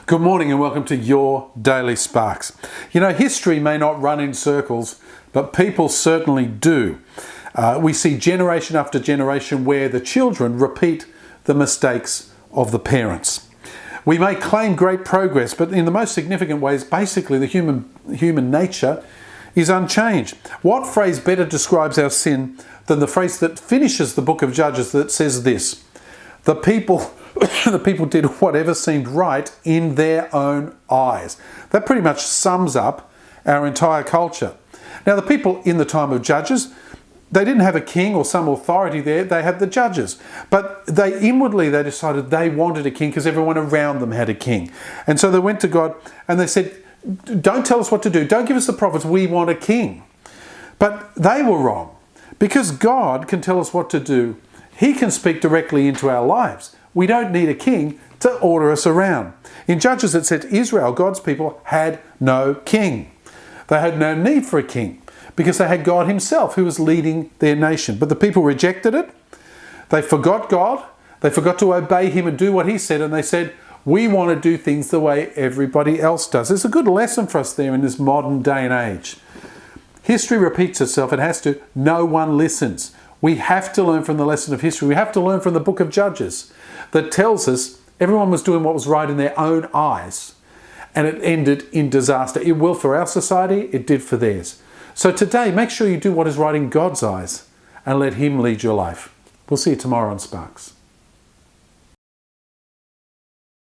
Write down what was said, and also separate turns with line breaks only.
Good morning and welcome to your Daily Sparks. You know, history may not run in circles, but people certainly do. We see generation after generation where the children repeat the mistakes of the parents. We may claim great progress, but in the most significant ways, basically the human nature is unchanged. What phrase better describes our sin than the phrase that finishes the book of Judges that says this: the people did whatever seemed right in their own eyes. That pretty much sums up our entire culture. Now, the people in the time of Judges, they didn't have a king or some authority there, they had the judges. But they decided they wanted a king because everyone around them had a king. And so they went to God and they said, don't tell us what to do, don't give us the prophets, we want a king. But they were wrong, because God can tell us what to do. He can speak directly into our lives. We don't need a king to order us around. In Judges it said Israel, God's people, had no king. They had no need for a king because they had God himself who was leading their nation. But the people rejected it. They forgot God. They forgot to obey him and do what he said. And they said, we want to do things the way everybody else does. There's a good lesson for us there in this modern day and age. History repeats itself. It has to. No one listens. We have to learn from the lesson of history. We have to learn from the book of Judges that tells us everyone was doing what was right in their own eyes, and it ended in disaster. It will for our society, it did for theirs. So today, make sure you do what is right in God's eyes and let him lead your life. We'll see you tomorrow on Sparks.